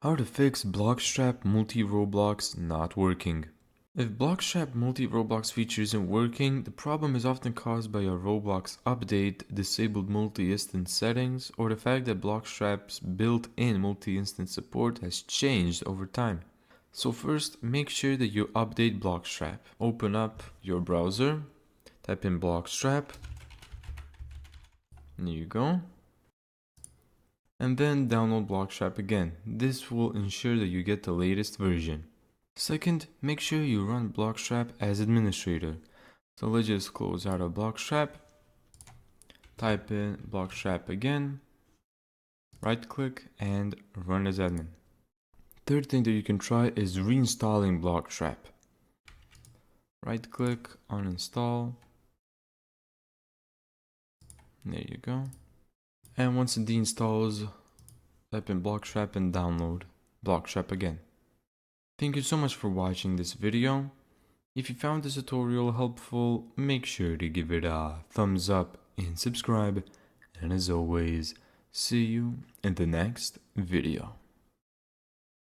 How to fix Bloxstrap multi-Roblox not working. If Bloxstrap multi-Roblox feature isn't working, the problem is often caused by a Roblox update, disabled multi-instance settings, or the fact that Bloxstrap's built-in multi-instance support has changed over time. So first, make sure that you update Bloxstrap. Open up your browser, type in Bloxstrap, there you go, and then download Bloxstrap again. This will ensure that you get the latest version. Second, make sure you run Bloxstrap as administrator. So let's just close out of Bloxstrap, type in Bloxstrap again, right click and run as admin. Third thing that you can try is reinstalling Bloxstrap. Right click, uninstall, there you go. And once it deinstalls, type in Bloxstrap and download Bloxstrap again. Thank you so much for watching this video. If you found this tutorial helpful, make sure to give it a thumbs up and subscribe. And as always, see you in the next video.